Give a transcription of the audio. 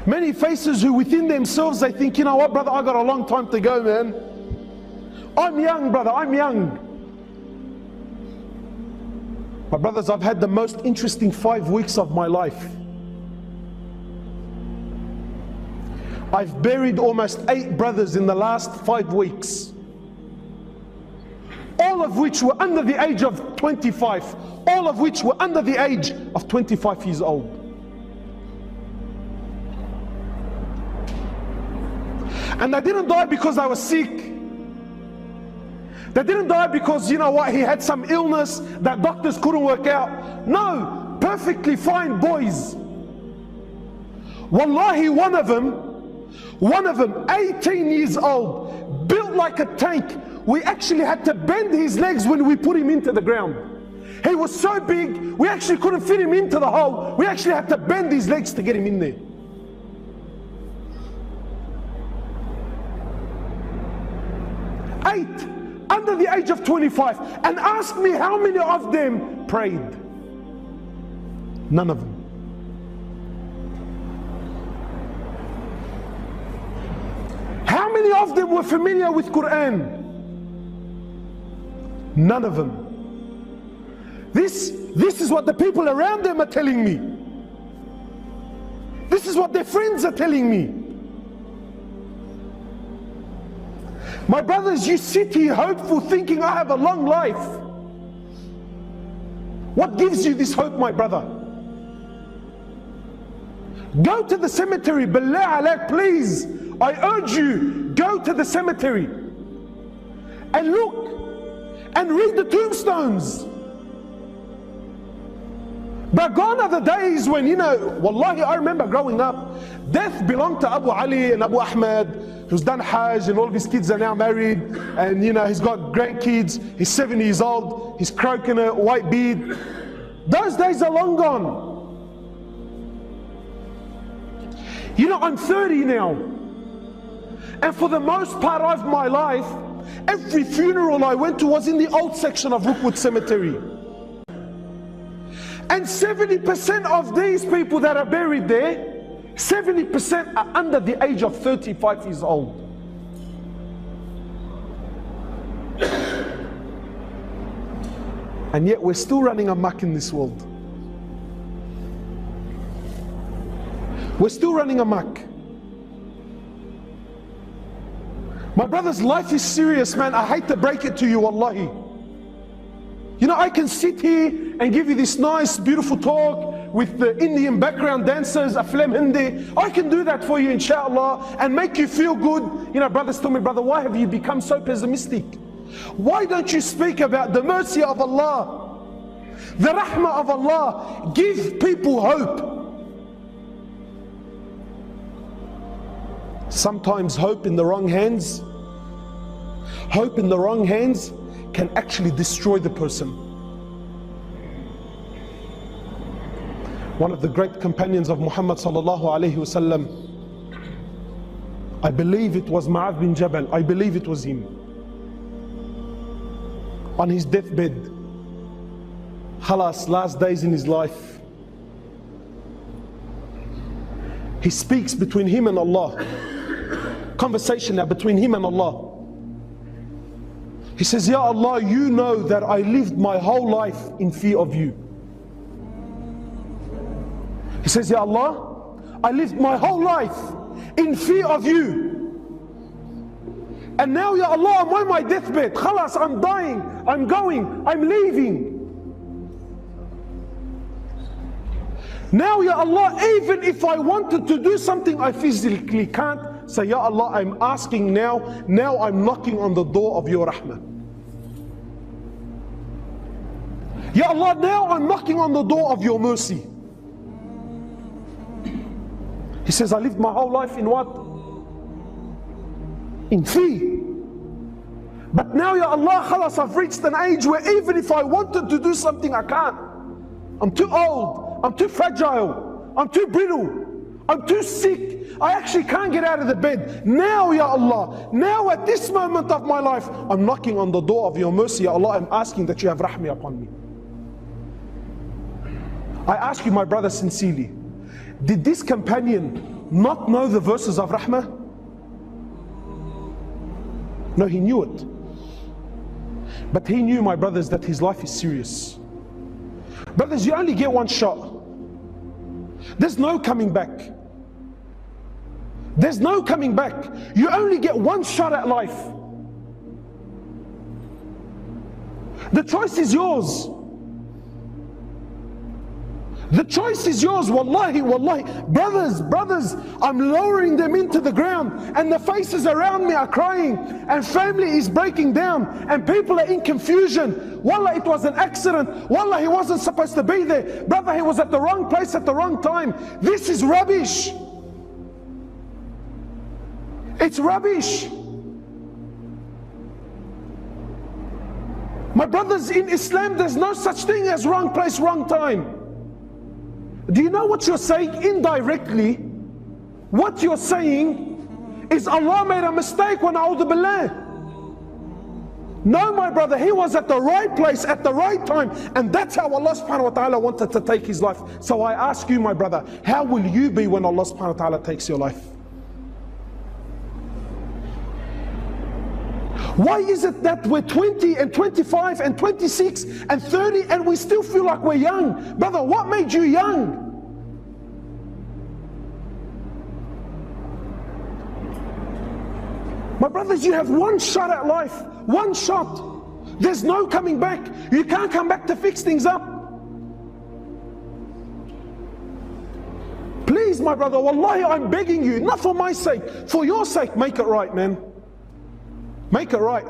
Many faces who within themselves they think, you know what, brother, I got a long time to go, man. I'm young, brother, I'm young. My brothers, I've had the most interesting 5 weeks of my life. I've buried almost 8 brothers in the last 5 weeks. All of which were under the age of 25. All of which were under the age of 25 years old. And they didn't die because they were sick. They didn't die because, you know what, he had some illness that doctors couldn't work out. No, perfectly fine boys. Wallahi, one of them, 18 years old, built like a tank. We actually had to bend his legs when we put him into the ground. He was so big, we actually couldn't fit him into the hole. We actually had to bend his legs to get him in there. Eight, under the age of 25. And ask me how many of them prayed. None of them. How many of them were familiar with Quran? None of them. This is what the people around them are telling me. This is what their friends are telling me. My brothers, you sit here hopeful thinking I have a long life. What gives you this hope, my brother? Go to the cemetery, billah alaik, please. I urge you, go to the cemetery and look and read the tombstones. But gone are the days when, you know, wallahi, I remember growing up, death belonged to Abu Ali and Abu Ahmed, who's done Hajj, and all of his kids are now married, and you know, he's got grandkids, he's 70 years old, he's croaking a white beard. Those days are long gone. You know, I'm 30 now, and for the most part of my life, every funeral I went to was in the old section of Rookwood Cemetery. And 70% of these people that are buried there, 70% are under the age of 35 years old. And yet we're still running amok in this world. We're still running amok. My brothers, life is serious, man. I hate to break it to you, wallahi. You know, I can sit here and give you this nice, beautiful talk with the Indian background dancers, Aflam Hindi. I can do that for you, inshallah, and make you feel good. You know, brothers tell me, brother, why have you become so pessimistic? Why don't you speak about the mercy of Allah, the rahmah of Allah? Give people hope. Sometimes hope in the wrong hands, can actually destroy the person. One of the great companions of Muhammad sallallahu alaihi wasallam, I believe it was Mu'adh bin Jabal, I believe it was him, on his deathbed, khalas, last days in his life, he speaks between him and Allah, conversation now between him and Allah. He says, Ya Allah, you know that I lived my whole life in fear of you. He says, Ya Allah, I lived my whole life in fear of you. And now, Ya Allah, I'm on my deathbed. Khalas, I'm dying, I'm going, I'm leaving. Now, Ya Allah, even if I wanted to do something I physically can't, say, Ya Allah, I'm asking now I'm knocking on the door of your rahmah. Ya Allah, now I'm knocking on the door of your mercy. He says, I lived my whole life in what? In fear. But now, Ya Allah, khalas, I've reached an age where even if I wanted to do something, I can't. I'm too old, I'm too fragile, I'm too brittle, I'm too sick, I actually can't get out of the bed. Now, Ya Allah, now at this moment of my life, I'm knocking on the door of your mercy. Ya Allah, I'm asking that you have rahmah upon me. I ask you, my brother, sincerely, did this companion not know the verses of Rahmah? No, he knew it. But he knew, my brothers, that his life is serious. Brothers, you only get one shot. There's no coming back. There's no coming back. You only get one shot at life. The choice is yours. The choice is yours. Wallahi, wallahi. Brothers, I'm lowering them into the ground, and the faces around me are crying, and family is breaking down, and people are in confusion. Wallah, it was an accident. Wallah, he wasn't supposed to be there. Brother, he was at the wrong place at the wrong time. This is rubbish. It's rubbish. My brothers, in Islam, there's no such thing as wrong place, wrong time. Do you know what you're saying indirectly? What you're saying is Allah made a mistake when a'udhu billah. No, my brother, he was at the right place at the right time, and that's how Allah subhanahu wa ta'ala wanted to take his life. So I ask you, my brother, how will you be when Allah subhanahu wa ta'ala takes your life? Why is it that we're 20 and 25 and 26 and 30 and we still feel like we're young? Brother, what made you young? My brothers, you have one shot at life. One shot. There's no coming back. You can't come back to fix things up. Please, my brother, wallahi, I'm begging you, not for my sake, for your sake, make it right, man. Make it right.